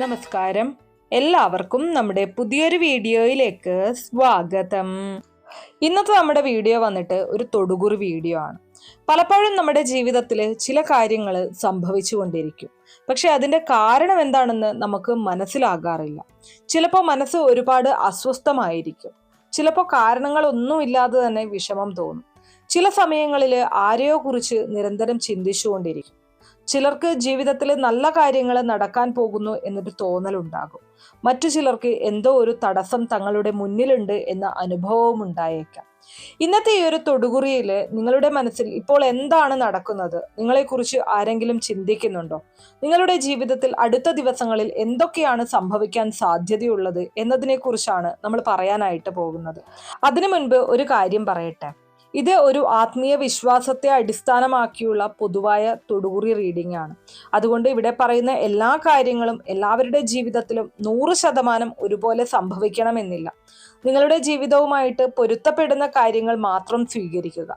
നമസ്കാരം. എല്ലാവർക്കും നമ്മുടെ പുതിയൊരു വീഡിയോയിലേക്ക് സ്വാഗതം. ഇന്നത്തെ നമ്മുടെ വീഡിയോ വന്നിട്ട് ഒരു തൊടുകുറി വീഡിയോ ആണ്. പലപ്പോഴും നമ്മുടെ ജീവിതത്തിൽ ചില കാര്യങ്ങൾ സംഭവിച്ചു കൊണ്ടിരിക്കും. പക്ഷെ അതിന്റെ കാരണം എന്താണെന്ന് നമുക്ക് മനസ്സിലാകാറില്ല. ചിലപ്പോൾ മനസ്സ് ഒരുപാട് അസ്വസ്ഥമായിരിക്കും. ചിലപ്പോൾ കാരണങ്ങളൊന്നുമില്ലാതെ തന്നെ വിഷമം തോന്നും. ചില സമയങ്ങളിൽ ആരെയോ കുറിച്ച് നിരന്തരം ചിന്തിച്ചുകൊണ്ടിരിക്കും. ചിലർക്ക് ജീവിതത്തിൽ നല്ല കാര്യങ്ങൾ നടക്കാൻ പോകുന്നു എന്നൊരു തോന്നലുണ്ടാകും. മറ്റു ചിലർക്ക് എന്തോ ഒരു തടസ്സം തങ്ങളുടെ മുന്നിലുണ്ട് എന്ന അനുഭവവും ഉണ്ടായേക്കാം. ഇന്നത്തെ ഈ ഒരു തൊടുകുറിയിൽ നിങ്ങളുടെ മനസ്സിൽ ഇപ്പോൾ എന്താണ് നടക്കുന്നത്? നിങ്ങളെക്കുറിച്ച് ആരെങ്കിലും ചിന്തിക്കുന്നുണ്ടോ? നിങ്ങളുടെ ജീവിതത്തിൽ അടുത്ത ദിവസങ്ങളിൽ എന്തൊക്കെയാണ് സംഭവിക്കാൻ സാധ്യതയുള്ളത് എന്നതിനെ കുറിച്ചാണ് നമ്മൾ പറയാനായിട്ട് പോകുന്നത്. അതിനു മുൻപ് ഒരു കാര്യം പറയട്ടെ. ഇത് ഒരു ആത്മീയ വിശ്വാസത്തെ അടിസ്ഥാനമാക്കിയുള്ള പൊതുവായ തൊടുകുറി റീഡിംഗ് ആണ്. അതുകൊണ്ട് ഇവിടെ പറയുന്ന എല്ലാ കാര്യങ്ങളും എല്ലാവരുടെ ജീവിതത്തിലും 100% ഒരുപോലെ സംഭവിക്കണമെന്നില്ല. നിങ്ങളുടെ ജീവിതവുമായിട്ട് പൊരുത്തപ്പെടുന്ന കാര്യങ്ങൾ മാത്രം സ്വീകരിക്കുക.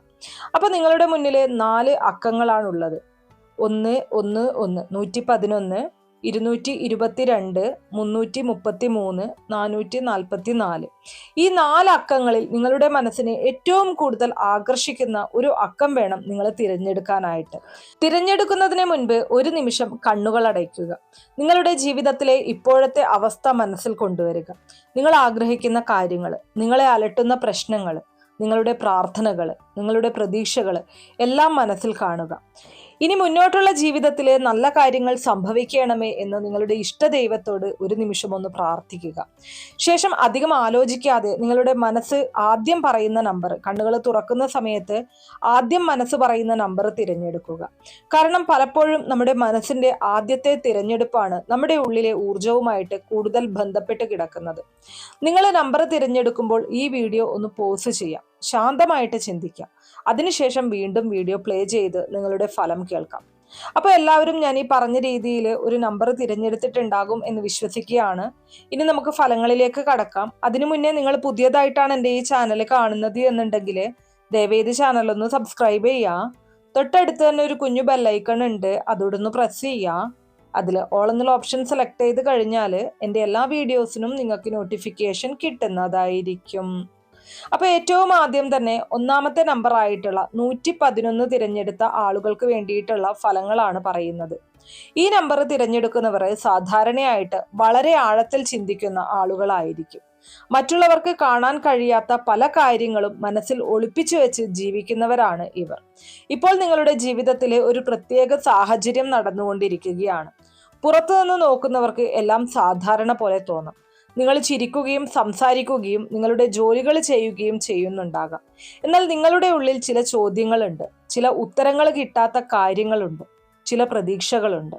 അപ്പൊ നിങ്ങളുടെ മുന്നിൽ 4 അക്കങ്ങളാണുള്ളത്. 1 1 1 111 222 333 444. ഈ 4 അക്കങ്ങളിൽ നിങ്ങളുടെ മനസ്സിനെ ഏറ്റവും കൂടുതൽ ആകർഷിക്കുന്ന ഒരു അക്കം വേണം നിങ്ങൾ തിരഞ്ഞെടുക്കാനായിട്ട്. തിരഞ്ഞെടുക്കുന്നതിന് മുൻപ് ഒരു നിമിഷം കണ്ണുകൾ അടയ്ക്കുക. നിങ്ങളുടെ ജീവിതത്തിലെ ഇപ്പോഴത്തെ അവസ്ഥ മനസ്സിൽ കൊണ്ടുവരിക. നിങ്ങൾ ആഗ്രഹിക്കുന്ന കാര്യങ്ങൾ, നിങ്ങളെ അലട്ടുന്ന പ്രശ്നങ്ങൾ, നിങ്ങളുടെ പ്രാർത്ഥനകൾ, നിങ്ങളുടെ പ്രതീക്ഷകൾ എല്ലാം മനസ്സിൽ കാണുക. ഇനി മുന്നോട്ടുള്ള ജീവിതത്തിൽ നല്ല കാര്യങ്ങൾ സംഭവിക്കണമേ എന്ന് നിങ്ങളുടെ ഇഷ്ടദൈവത്തോട് ഒരു നിമിഷം ഒന്ന് പ്രാർത്ഥിക്കുക. ശേഷം അധികം ആലോചിക്കാതെ നിങ്ങളുടെ മനസ്സ് ആദ്യം പറയുന്ന നമ്പർ, കണ്ണുകൾ തുറക്കുന്ന സമയത്ത് ആദ്യം മനസ്സ് പറയുന്ന നമ്പർ തിരഞ്ഞെടുക്കുക. കാരണം പലപ്പോഴും നമ്മുടെ മനസ്സിന്റെ ആദ്യത്തെ തിരഞ്ഞെടുപ്പാണ് നമ്മുടെ ഉള്ളിലെ ഊർജവുമായിട്ട് കൂടുതൽ ബന്ധപ്പെട്ട് കിടക്കുന്നത്. നിങ്ങൾ നമ്പർ തിരഞ്ഞെടുക്കുമ്പോൾ ഈ വീഡിയോ ഒന്ന് പോസ് ചെയ്യാം, ശാന്തമായിട്ട് ചിന്തിക്കാം. അതിനുശേഷം വീണ്ടും വീഡിയോ പ്ലേ ചെയ്ത് നിങ്ങളുടെ ഫലം കേൾക്കാം. അപ്പോൾ എല്ലാവരും ഞാൻ ഈ പറഞ്ഞ രീതിയിൽ ഒരു നമ്പർ തിരഞ്ഞെടുത്തിട്ടുണ്ടാകും എന്ന് വിശ്വസിക്കുകയാണ്. ഇനി നമുക്ക് ഫലങ്ങളിലേക്ക് കടക്കാം. അതിനു മുന്നേ നിങ്ങൾ പുതിയതായിട്ടാണ് എൻ്റെ ഈ ചാനൽ കാണുന്നത് എന്നുണ്ടെങ്കിൽ ദയവേത് ചാനൽ ഒന്ന് സബ്സ്ക്രൈബ് ചെയ്യുക. തൊട്ടടുത്ത് തന്നെ ഒരു കുഞ്ഞു ബെല്ലൈക്കൺ ഉണ്ട്, അതോടൊന്ന് പ്രസ് ചെയ്യുക. അതിൽ ഓൾ എന്നുള്ള ഓപ്ഷൻ സെലക്ട് ചെയ്ത് കഴിഞ്ഞാൽ എൻ്റെ എല്ലാ വീഡിയോസിനും നിങ്ങൾക്ക് നോട്ടിഫിക്കേഷൻ കിട്ടുന്നതായിരിക്കും. അപ്പൊ ഏറ്റവും ആദ്യം തന്നെ ഒന്നാമത്തെ നമ്പർ ആയിട്ടുള്ള 111 തിരഞ്ഞെടുത്ത ആളുകൾക്ക് വേണ്ടിയിട്ടുള്ള ഫലങ്ങളാണ് പറയുന്നത്. ഈ നമ്പർ തിരഞ്ഞെടുക്കുന്നവർ സാധാരണയായിട്ട് വളരെ ആഴത്തിൽ ചിന്തിക്കുന്ന ആളുകളായിരിക്കും. മറ്റുള്ളവർക്ക് കാണാൻ കഴിയാത്ത പല കാര്യങ്ങളും മനസ്സിൽ ഒളിപ്പിച്ചു വെച്ച് ജീവിക്കുന്നവരാണ് ഇവർ. ഇപ്പോൾ നിങ്ങളുടെ ജീവിതത്തിലെ ഒരു പ്രത്യേക സാഹചര്യം നടന്നുകൊണ്ടിരിക്കുകയാണ്. പുറത്തുനിന്ന് നോക്കുന്നവർക്ക് എല്ലാം സാധാരണ പോലെ തോന്നും. നിങ്ങൾ ചിരിക്കുകയും സംസാരിക്കുകയും നിങ്ങളുടെ ജോലികൾ ചെയ്യുകയും ചെയ്യുന്നുണ്ടാകാം. എന്നാൽ നിങ്ങളുടെ ഉള്ളിൽ ചില ചോദ്യങ്ങളുണ്ട്, ചില ഉത്തരങ്ങൾ കിട്ടാത്ത കാര്യങ്ങളുണ്ട്, ചില പ്രതീക്ഷകളുണ്ട്.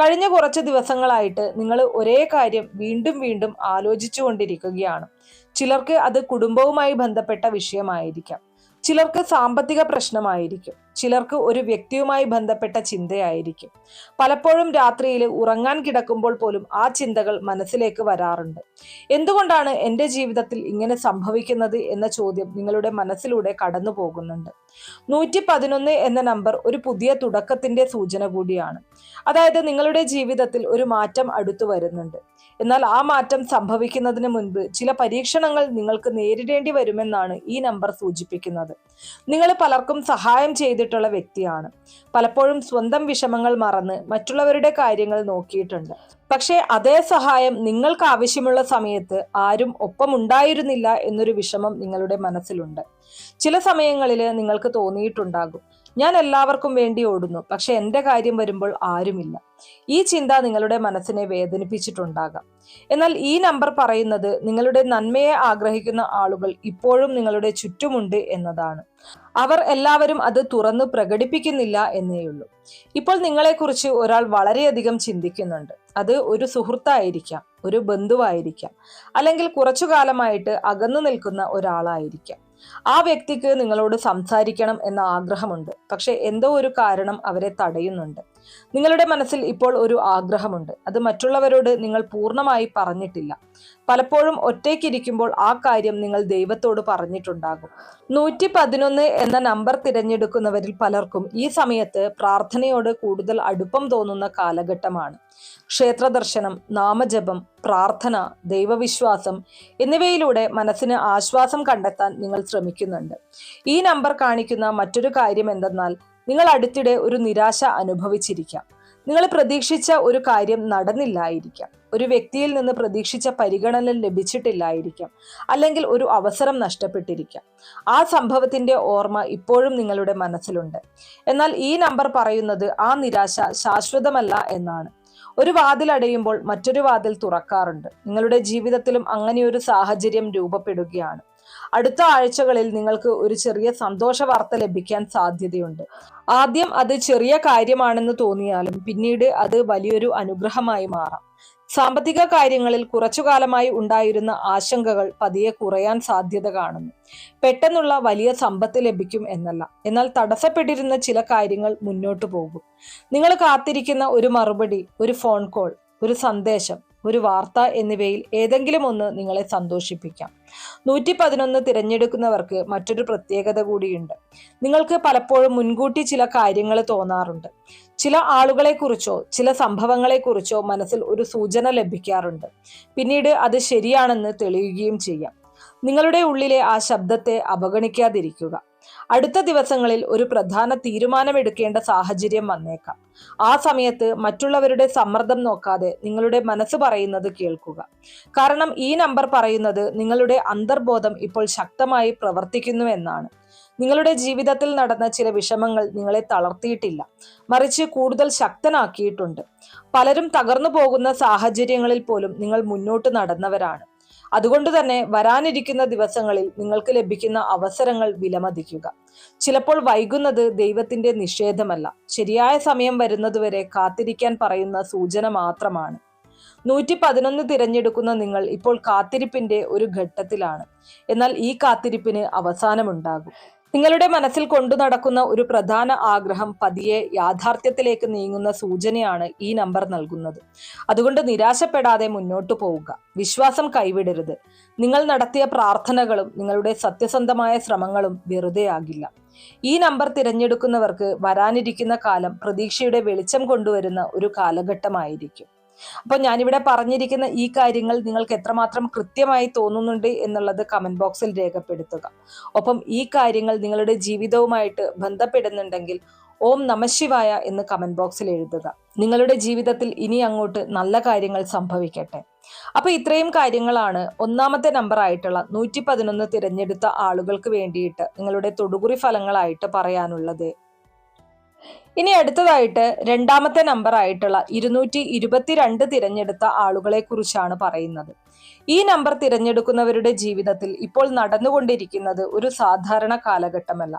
കഴിഞ്ഞ കുറച്ച് ദിവസങ്ങളായിട്ട് നിങ്ങൾ ഒരേ കാര്യം വീണ്ടും വീണ്ടും ആലോചിച്ചു കൊണ്ടിരിക്കുകയാണ്. ചിലർക്ക് അത് കുടുംബവുമായി ബന്ധപ്പെട്ട വിഷയമായിരിക്കാം, ചിലർക്ക് സാമ്പത്തിക പ്രശ്നമായിരിക്കും, ചിലർക്ക് ഒരു വ്യക്തിയുമായി ബന്ധപ്പെട്ട ചിന്തയായിരിക്കും. പലപ്പോഴും രാത്രിയിൽ ഉറങ്ങാൻ കിടക്കുമ്പോൾ പോലും ആ ചിന്തകൾ മനസ്സിലേക്ക് വരാറുണ്ട്. എന്തുകൊണ്ടാണ് എൻ്റെ ജീവിതത്തിൽ ഇങ്ങനെ സംഭവിക്കുന്നത് എന്ന ചോദ്യം നിങ്ങളുടെ മനസ്സിലൂടെ കടന്നു പോകുന്നുണ്ട്. 111 എന്ന നമ്പർ ഒരു പുതിയ തുടക്കത്തിന്റെ സൂചന കൂടിയാണ്. അതായത് നിങ്ങളുടെ ജീവിതത്തിൽ ഒരു മാറ്റം അടുത്തു വരുന്നുണ്ട്. എന്നാൽ ആ മാറ്റം സംഭവിക്കുന്നതിന് മുൻപ് ചില പരീക്ഷണങ്ങൾ നിങ്ങൾക്ക് നേരിടേണ്ടി വരുമെന്നാണ് ഈ നമ്പർ സൂചിപ്പിക്കുന്നത്. നിങ്ങൾ പലർക്കും സഹായം ചെയ്തിട്ടുള്ള വ്യക്തിയാണ്. പലപ്പോഴും സ്വന്തം വിഷമങ്ങൾ മറന്ന് മറ്റുള്ളവരുടെ കാര്യങ്ങൾ നോക്കിയിട്ടുണ്ട്. പക്ഷേ അതേ സഹായം നിങ്ങൾക്ക് ആവശ്യമുള്ള സമയത്ത് ആരും ഒപ്പമുണ്ടായിരുന്നില്ല എന്നൊരു വിഷമം നിങ്ങളുടെ മനസ്സിലുണ്ട്. ചില സമയങ്ങളിൽ നിങ്ങൾക്ക് തോന്നിയിട്ടുണ്ടാകും, ഞാൻ എല്ലാവർക്കും വേണ്ടി ഓടുന്നു, പക്ഷെ എൻ്റെ കാര്യം വരുമ്പോൾ ആരുമില്ല. ഈ ചിന്ത നിങ്ങളുടെ മനസ്സിനെ വേദനിപ്പിച്ചിട്ടുണ്ടാകാം. എന്നാൽ ഈ നമ്പർ പറയുന്നത് നിങ്ങളുടെ നന്മയെ ആഗ്രഹിക്കുന്ന ആളുകൾ ഇപ്പോഴും നിങ്ങളുടെ ചുറ്റുമുണ്ട് എന്നതാണ്. അവർ എല്ലാവരും അത് തുറന്നു പ്രകടിപ്പിക്കുന്നില്ല എന്നേയുള്ളൂ. ഇപ്പോൾ നിങ്ങളെക്കുറിച്ച് ഒരാൾ വളരെയധികം ചിന്തിക്കുന്നുണ്ട്. അത് ഒരു സുഹൃത്തായിരിക്കാം, ഒരു ബന്ധുവായിരിക്കാം, അല്ലെങ്കിൽ കുറച്ചു കാലമായിട്ട് അകന്നു നിൽക്കുന്ന ഒരാളായിരിക്കാം. ആ വ്യക്തിക്ക് നിങ്ങളോട് സംസാരിക്കണം എന്ന ആഗ്രഹമുണ്ട്, പക്ഷെ എന്തോ ഒരു കാരണം അവരെ തടയുന്നുണ്ട്. നിങ്ങളുടെ മനസ്സിൽ ഇപ്പോൾ ഒരു ആഗ്രഹമുണ്ട്. അത് മറ്റുള്ളവരോട് നിങ്ങൾ പൂർണ്ണമായി പറഞ്ഞിട്ടില്ല. പലപ്പോഴും ഒറ്റയ്ക്കിരിക്കുമ്പോൾ ആ കാര്യം നിങ്ങൾ ദൈവത്തോട് പറഞ്ഞിട്ടുണ്ടാകും. 111 എന്ന നമ്പർ തിരഞ്ഞെടുക്കുന്നവരിൽ പലർക്കും ഈ സമയത്ത് പ്രാർത്ഥനയോട് കൂടുതൽ അടുപ്പം തോന്നുന്ന കാലഘട്ടമാണ്. ക്ഷേത്രദർശനം, നാമജപം, പ്രാർത്ഥന, ദൈവവിശ്വാസം എന്നിവയിലൂടെ മനസ്സിന് ആശ്വാസം കണ്ടെത്താൻ നിങ്ങൾ ശ്രമിക്കുന്നുണ്ട്. ഈ നമ്പർ കാണിക്കുന്ന മറ്റൊരു കാര്യം എന്തെന്നാൽ നിങ്ങൾ അടുത്തിടെ ഒരു നിരാശ അനുഭവിച്ചിരിക്കാം. നിങ്ങൾ പ്രതീക്ഷിച്ച ഒരു കാര്യം നടന്നില്ലായിരിക്കാം. ഒരു വ്യക്തിയിൽ നിന്ന് പ്രതീക്ഷിച്ച പരിഗണന ലഭിച്ചിട്ടില്ലായിരിക്കാം. അല്ലെങ്കിൽ ഒരു അവസരം നഷ്ടപ്പെട്ടിരിക്കാം. ആ സംഭവത്തിന്റെ ഓർമ്മ ഇപ്പോഴും നിങ്ങളുടെ മനസ്സിലുണ്ട്. എന്നാൽ ഈ നമ്പർ പറയുന്നത് ആ നിരാശ ശാശ്വതമല്ല എന്നാണ്. ഒരു വാതിൽ അടയുമ്പോൾ മറ്റൊരു വാതിൽ തുറക്കാറുണ്ട്. നിങ്ങളുടെ ജീവിതത്തിലും അങ്ങനെയൊരു സാഹചര്യം രൂപപ്പെടുകയാണ്. അടുത്ത ആഴ്ചകളിൽ നിങ്ങൾക്ക് ഒരു ചെറിയ സന്തോഷ വാർത്ത ലഭിക്കാൻ സാധ്യതയുണ്ട്. ആദ്യം അത് ചെറിയ കാര്യമാണെന്ന് തോന്നിയാലും പിന്നീട് അത് വലിയൊരു അനുഗ്രഹമായി മാറാം. സാമ്പത്തിക കാര്യങ്ങളിൽ കുറച്ചുകാലമായി ഉണ്ടായിരുന്ന ആശങ്കകൾ പതിയെ കുറയാൻ സാധ്യത കാണുന്നു. പെട്ടെന്നുള്ള വലിയ സമ്പത്ത് ലഭിക്കും എന്നല്ല, എന്നാൽ തടസ്സപ്പെട്ടിരുന്ന ചില കാര്യങ്ങൾ മുന്നോട്ടു പോകും. നിങ്ങൾ കാത്തിരിക്കുന്ന ഒരു മറുപടി, ഒരു ഫോൺ കോൾ, ഒരു സന്ദേശം, ഒരു വാർത്ത എന്നിവയിൽ ഏതെങ്കിലും ഒന്ന് നിങ്ങളെ സന്തോഷിപ്പിക്കാം. 111 തിരഞ്ഞെടുക്കുന്നവർക്ക് മറ്റൊരു പ്രത്യേകത കൂടിയുണ്ട്. നിങ്ങൾക്ക് പലപ്പോഴും മുൻകൂട്ടി ചില കാര്യങ്ങൾ തോന്നാറുണ്ട്. ചില ആളുകളെക്കുറിച്ചോ ചില സംഭവങ്ങളെക്കുറിച്ചോ മനസ്സിൽ ഒരു സൂചന ലഭിക്കാറുണ്ട്. പിന്നീട് അത് ശരിയാണെന്ന് തെളിയുകയും ചെയ്യാം. നിങ്ങളുടെ ഉള്ളിലെ ആ ശബ്ദത്തെ അവഗണിക്കാതിരിക്കുക. അടുത്ത ദിവസങ്ങളിൽ ഒരു പ്രധാന തീരുമാനമെടുക്കേണ്ട സാഹചര്യം വന്നേക്കാം. ആ സമയത്ത് മറ്റുള്ളവരുടെ സമ്മർദ്ദം നോക്കാതെ നിങ്ങളുടെ മനസ്സ് പറയുന്നത് കേൾക്കുക. കാരണം ഈ നമ്പർ പറയുന്നത് നിങ്ങളുടെ അന്തർബോധം ഇപ്പോൾ ശക്തമായി പ്രവർത്തിക്കുന്നുവെന്നാണ്. നിങ്ങളുടെ ജീവിതത്തിൽ നടന്ന ചില വിഷമങ്ങൾ നിങ്ങളെ തളർത്തിയിട്ടില്ല, മറിച്ച് കൂടുതൽ ശക്തനാക്കിയിട്ടുണ്ട്. പലരും തകർന്നു പോകുന്ന സാഹചര്യങ്ങളിൽ പോലും നിങ്ങൾ മുന്നോട്ട് നടന്നവരാണ്. അതുകൊണ്ട് തന്നെ വരാനിരിക്കുന്ന ദിവസങ്ങളിൽ നിങ്ങൾക്ക് ലഭിക്കുന്ന അവസരങ്ങൾ വിലമതിക്കുക. ചിലപ്പോൾ വൈകുന്നത് ദൈവത്തിന്റെ നിഷേധമല്ല, ശരിയായ സമയം വരുന്നതുവരെ കാത്തിരിക്കാൻ പറയുന്ന സൂചന മാത്രമാണ്. 111 തിരഞ്ഞെടുക്കുന്ന നിങ്ങൾ ഇപ്പോൾ കാത്തിരിപ്പിന്റെ ഒരു ഘട്ടത്തിലാണ്. എന്നാൽ ഈ കാത്തിരിപ്പിന് അവസാനമുണ്ടാകും. നിങ്ങളുടെ മനസ്സിൽ കൊണ്ടു നടക്കുന്ന ഒരു പ്രധാന ആഗ്രഹം പതിയെ യാഥാർത്ഥ്യത്തിലേക്ക് നീങ്ങുന്ന സൂചനയാണ് ഈ നമ്പർ നൽകുന്നത്. അതുകൊണ്ട് നിരാശപ്പെടാതെ മുന്നോട്ടു പോവുക. വിശ്വാസം കൈവിടരുത്. നിങ്ങൾ നടത്തിയ പ്രാർത്ഥനകളും നിങ്ങളുടെ സത്യസന്ധമായ ശ്രമങ്ങളും വെറുതെയാകില്ല. ഈ നമ്പർ തിരഞ്ഞെടുക്കുന്നവർക്ക് വരാനിരിക്കുന്ന കാലം പ്രതീക്ഷയുടെ വെളിച്ചം കൊണ്ടുവരുന്ന ഒരു കാലഘട്ടമായിരിക്കും. അപ്പോൾ ഞാനിവിടെ പറഞ്ഞിരിക്കുന്ന ഈ കാര്യങ്ങൾ നിങ്ങൾക്ക് എത്രമാത്രം കൃത്യമായി തോന്നുന്നുണ്ട് എന്നുള്ളത് കമന്റ് ബോക്സിൽ രേഖപ്പെടുത്തുക. ഒപ്പം ഈ കാര്യങ്ങൾ നിങ്ങളുടെ ജീവിതവുമായിട്ട് ബന്ധപ്പെടുന്നുണ്ടെങ്കിൽ ഓം നമഃശിവായ എന്ന് കമന്റ് ബോക്സിൽ എഴുതുക. നിങ്ങളുടെ ജീവിതത്തിൽ ഇനി അങ്ങോട്ട് നല്ല കാര്യങ്ങൾ സംഭവിക്കട്ടെ. അപ്പൊ ഇത്രയും കാര്യങ്ങളാണ് ഒന്നാമത്തെ നമ്പർ ആയിട്ടുള്ള 111 തിരഞ്ഞെടുത്ത ആളുകൾക്ക് വേണ്ടിയിട്ട് നിങ്ങളുടെ തൊടുകുറി ഫലങ്ങളായിട്ട് പറയാനുള്ളത്. ഇനി അടുത്തതായിട്ട് രണ്ടാമത്തെ നമ്പർ ആയിട്ടുള്ള 222 തിരഞ്ഞെടുത്ത ആളുകളെ കുറിച്ചാണ് പറയുന്നത്. ഈ നമ്പർ തിരഞ്ഞെടുക്കുന്നവരുടെ ജീവിതത്തിൽ ഇപ്പോൾ നടന്നുകൊണ്ടിരിക്കുന്നത് ഒരു സാധാരണ കാലഘട്ടമല്ല,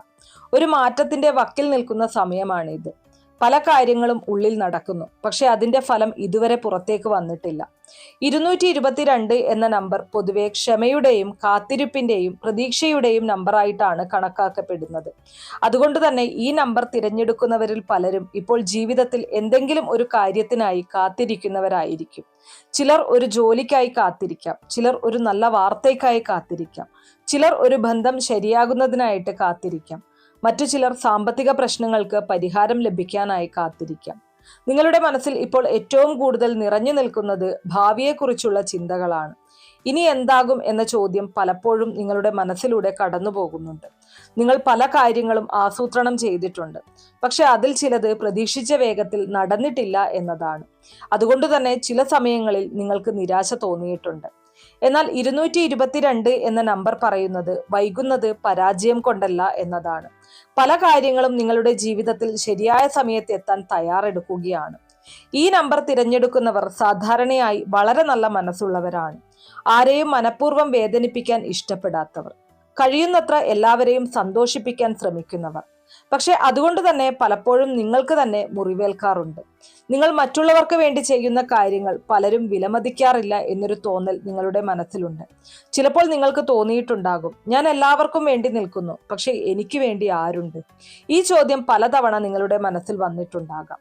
ഒരു മാറ്റത്തിന്റെ വക്കിൽ നിൽക്കുന്ന സമയമാണിത്. പല കാര്യങ്ങളും ഉള്ളിൽ നടക്കുന്നു, പക്ഷെ അതിന്റെ ഫലം ഇതുവരെ പുറത്തേക്ക് വന്നിട്ടില്ല. 222 എന്ന നമ്പർ പൊതുവെ ക്ഷമയുടെയും കാത്തിരിപ്പിന്റെയും പ്രതീക്ഷയുടെയും നമ്പറായിട്ടാണ് കണക്കാക്കപ്പെടുന്നത്. അതുകൊണ്ട് തന്നെ ഈ നമ്പർ തിരഞ്ഞെടുക്കുന്നവരിൽ പലരും ഇപ്പോൾ ജീവിതത്തിൽ എന്തെങ്കിലും ഒരു കാര്യത്തിനായി കാത്തിരിക്കുന്നവരായിരിക്കും. ചിലർ ഒരു ജോലിക്കായി കാത്തിരിക്കാം, ചിലർ ഒരു നല്ല വാർത്തയ്ക്കായി കാത്തിരിക്കാം, ചിലർ ഒരു ബന്ധം ശരിയാകുന്നതിനായിട്ട് കാത്തിരിക്കാം, മറ്റു ചിലർ സാമ്പത്തിക പ്രശ്നങ്ങൾക്ക് പരിഹാരം ലഭിക്കാനായി കാത്തിരിക്കാം. നിങ്ങളുടെ മനസ്സിൽ ഇപ്പോൾ ഏറ്റവും കൂടുതൽ നിറഞ്ഞു നിൽക്കുന്നത് ഭാവിയെക്കുറിച്ചുള്ള ചിന്തകളാണ്. ഇനി എന്താകും എന്ന ചോദ്യം പലപ്പോഴും നിങ്ങളുടെ മനസ്സിലൂടെ കടന്നു പോകുന്നുണ്ട്. നിങ്ങൾ പല കാര്യങ്ങളും ആസൂത്രണം ചെയ്തിട്ടുണ്ട്, പക്ഷെ അതിൽ ചിലത് പ്രതീക്ഷിച്ച വേഗത്തിൽ നടന്നിട്ടില്ല എന്നതാണ്. അതുകൊണ്ട് തന്നെ ചില സമയങ്ങളിൽ നിങ്ങൾക്ക് നിരാശ തോന്നിയിട്ടുണ്ട്. എന്നാൽ 222 എന്ന നമ്പർ പറയുന്നത് വൈകുന്നത് പരാജയം കൊണ്ടല്ല എന്നതാണ്. പല കാര്യങ്ങളും നിങ്ങളുടെ ജീവിതത്തിൽ ശരിയായ സമയത്ത് എത്താൻ തയ്യാറെടുക്കുകയാണ്. ഈ നമ്പർ തിരഞ്ഞെടുക്കുന്നവർ സാധാരണയായി വളരെ നല്ല മനസ്സുള്ളവരാണ്. ആരെയും മനഃപൂർവ്വം വേദനിപ്പിക്കാൻ ഇഷ്ടപ്പെടാത്തവർ, കഴിയുന്നത്ര എല്ലാവരെയും സന്തോഷിപ്പിക്കാൻ ശ്രമിക്കുന്നവർ, പക്ഷെ അതുകൊണ്ട് തന്നെ പലപ്പോഴും നിങ്ങൾക്ക് തന്നെ മുറിവേൽക്കാറുണ്ട്. നിങ്ങൾ മറ്റുള്ളവർക്ക് വേണ്ടി ചെയ്യുന്ന കാര്യങ്ങൾ പലരും വിലമതിക്കാറില്ല എന്നൊരു തോന്നൽ നിങ്ങളുടെ മനസ്സിലുണ്ട്. ചിലപ്പോൾ നിങ്ങൾക്ക് തോന്നിയിട്ടുണ്ടാകും, ഞാൻ എല്ലാവർക്കും വേണ്ടി നിൽക്കുന്നു, പക്ഷെ എനിക്ക് വേണ്ടി ആരുണ്ട്? ഈ ചോദ്യം പലതവണ നിങ്ങളുടെ മനസ്സിൽ വന്നിട്ടുണ്ടാകാം.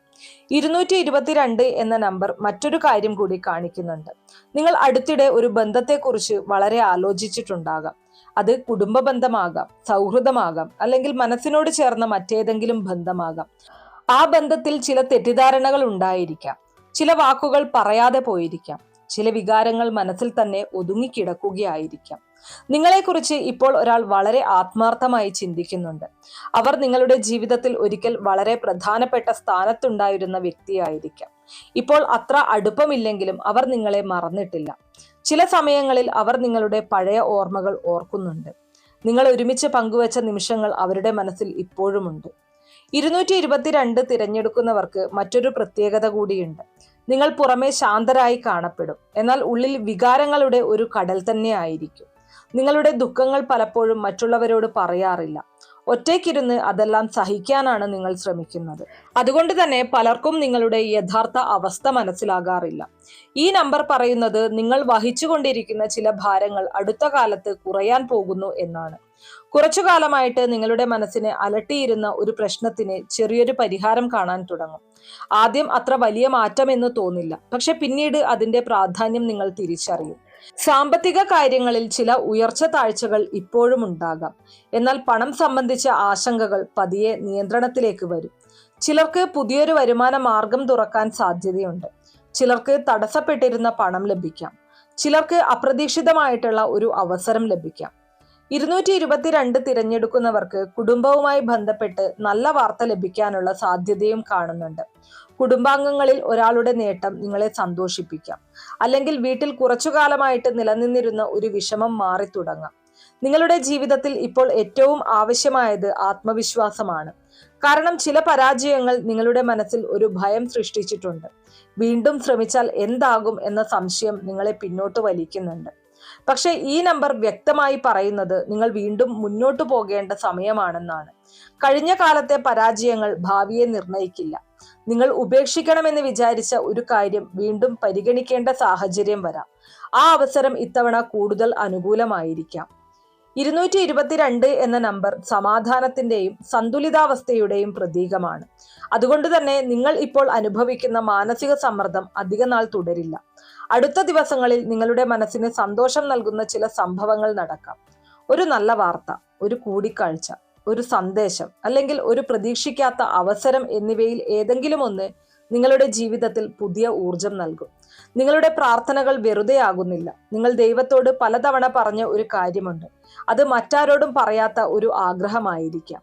222 എന്ന നമ്പർ മറ്റൊരു കാര്യം കൂടി കാണിക്കുന്നുണ്ട്. നിങ്ങൾ അടുത്തിടെ ഒരു ബന്ധത്തെക്കുറിച്ച് വളരെ ആലോചിച്ചിട്ടുണ്ടാകാം. അത് കുടുംബ ബന്ധമാകാം, സൗഹൃദമാകാം, അല്ലെങ്കിൽ മനസ്സിനോട് ചേർന്ന മറ്റേതെങ്കിലും ബന്ധമാകാം. ആ ബന്ധത്തിൽ ചില തെറ്റിദ്ധാരണകൾ ഉണ്ടായിരിക്കാം, ചില വാക്കുകൾ പറയാതെ പോയിരിക്കാം, ചില വികാരങ്ങൾ മനസ്സിൽ തന്നെ ഒതുങ്ങിക്കിടക്കുകയായിരിക്കാം. നിങ്ങളെക്കുറിച്ച് ഇപ്പോൾ ഒരാൾ വളരെ ആത്മാർത്ഥമായി ചിന്തിക്കുന്നുണ്ട്. അവർ നിങ്ങളുടെ ജീവിതത്തിൽ ഒരിക്കൽ വളരെ പ്രധാനപ്പെട്ട സ്ഥാനത്തുണ്ടായിരുന്ന വ്യക്തിയായിരിക്കാം. ഇപ്പോൾ അത്ര അടുപ്പമില്ലെങ്കിലും അവർ നിങ്ങളെ മറന്നിട്ടില്ല. ചില സമയങ്ങളിൽ അവർ നിങ്ങളുടെ പഴയ ഓർമ്മകൾ ഓർക്കുന്നുണ്ട്. നിങ്ങൾ ഒരുമിച്ച് പങ്കുവച്ച നിമിഷങ്ങൾ അവരുടെ മനസ്സിൽ ഇപ്പോഴുമുണ്ട്. 222 തിരഞ്ഞെടുക്കുന്നവർക്ക് മറ്റൊരു പ്രത്യേകത കൂടിയുണ്ട്. നിങ്ങൾ പുറമെ ശാന്തരായി കാണപ്പെടും, എന്നാൽ ഉള്ളിൽ വികാരങ്ങളുടെ ഒരു കടൽ തന്നെ ആയിരിക്കും. നിങ്ങളുടെ ദുഃഖങ്ങൾ പലപ്പോഴും മറ്റുള്ളവരോട് പറയാറില്ല. ഒറ്റയ്ക്കിരുന്ന് അതെല്ലാം സഹിക്കാനാണ് നിങ്ങൾ ശ്രമിക്കുന്നത്. അതുകൊണ്ട് തന്നെ പലർക്കും നിങ്ങളുടെ യഥാർത്ഥ അവസ്ഥ മനസ്സിലാകാറില്ല. ഈ നമ്പർ പറയുന്നത് നിങ്ങൾ വഹിച്ചുകൊണ്ടിരിക്കുന്ന ചില ഭാരങ്ങൾ അടുത്ത കാലത്ത് കുറയാൻ പോകുന്നു എന്നാണ്. കുറച്ചു കാലമായിട്ട് നിങ്ങളുടെ മനസ്സിനെ അലട്ടിയിരുന്ന ഒരു പ്രശ്നത്തിന് ചെറിയൊരു പരിഹാരം കാണാൻ തുടങ്ങും. ആദ്യം അത്ര വലിയ മാറ്റമെന്ന് തോന്നില്ല, പക്ഷെ പിന്നീട് അതിന്റെ പ്രാധാന്യം നിങ്ങൾ തിരിച്ചറിയും. സാമ്പത്തിക കാര്യങ്ങളിൽ ചില ഉയർച്ച താഴ്ചകൾ ഇപ്പോഴും ഉണ്ടാകാം, എന്നാൽ പണം സംബന്ധിച്ച ആശങ്കകൾ പതിയെ നിയന്ത്രണത്തിലേക്ക് വരും. ചിലർക്ക് പുതിയൊരു വരുമാന മാർഗം തുറക്കാൻ സാധ്യതയുണ്ട്. ചിലർക്ക് തടസ്സപ്പെട്ടിരുന്ന പണം ലഭിക്കാം. ചിലർക്ക് അപ്രതീക്ഷിതമായിട്ടുള്ള ഒരു അവസരം ലഭിക്കാം. 222 തിരഞ്ഞെടുക്കുന്നവർക്ക് കുടുംബവുമായി ബന്ധപ്പെട്ട് നല്ല വാർത്ത ലഭിക്കാനുള്ള സാധ്യതയും കാണുന്നുണ്ട്. കുടുംബാംഗങ്ങളിൽ ഒരാളുടെ നേട്ടം നിങ്ങളെ സന്തോഷിപ്പിക്കാം, അല്ലെങ്കിൽ വീട്ടിൽ കുറച്ചു കാലമായിട്ട് നിലനിന്നിരുന്ന ഒരു വിഷമം മാറി തുടങ്ങാം. നിങ്ങളുടെ ജീവിതത്തിൽ ഇപ്പോൾ ഏറ്റവും ആവശ്യമായത് ആത്മവിശ്വാസമാണ്. കാരണം ചില പരാജയങ്ങൾ നിങ്ങളുടെ മനസ്സിൽ ഒരു ഭയം സൃഷ്ടിച്ചിട്ടുണ്ട്. വീണ്ടും ശ്രമിച്ചാൽ എന്താകും എന്ന സംശയം നിങ്ങളെ പിന്നോട്ട് വലിക്കുന്നുണ്ട്. പക്ഷെ ഈ നമ്പർ വ്യക്തമായി പറയുന്നത് നിങ്ങൾ വീണ്ടും മുന്നോട്ടു പോകേണ്ട സമയമാണെന്നാണ്. കഴിഞ്ഞ കാലത്തെ പരാജയങ്ങൾ ഭാവിയെ നിർണയിക്കില്ല. നിങ്ങൾ ഉപേക്ഷിക്കണമെന്ന് വിചാരിച്ച ഒരു കാര്യം വീണ്ടും പരിഗണിക്കേണ്ട സാഹചര്യം വരാം. ആ അവസരം ഇത്തവണ കൂടുതൽ അനുകൂലമായിരിക്കാം. 222 എന്ന നമ്പർ സമാധാനത്തിന്റെയും സന്തുലിതാവസ്ഥയുടെയും പ്രതീകമാണ്. അതുകൊണ്ട് തന്നെ നിങ്ങൾ ഇപ്പോൾ അനുഭവിക്കുന്ന മാനസിക സമ്മർദ്ദം അധിക നാൾ തുടരില്ല. അടുത്ത ദിവസങ്ങളിൽ നിങ്ങളുടെ മനസ്സിന് സന്തോഷം നൽകുന്ന ചില സംഭവങ്ങൾ നടക്കാം. ഒരു നല്ല വാർത്ത, ഒരു കൂടിക്കാഴ്ച, ഒരു സന്ദേശം, അല്ലെങ്കിൽ ഒരു പ്രതീക്ഷിക്കാത്ത അവസരം എന്നിവയിൽ ഏതെങ്കിലും ഒന്ന് നിങ്ങളുടെ ജീവിതത്തിൽ പുതിയ ഊർജം നൽകും. നിങ്ങളുടെ പ്രാർത്ഥനകൾ വെറുതെ ആകുന്നില്ല. നിങ്ങൾ ദൈവത്തോട് പലതവണ പറഞ്ഞ ഒരു കാര്യമുണ്ട്. അത് മറ്റാരോടും പറയാത്ത ഒരു ആഗ്രഹമായിരിക്കാം.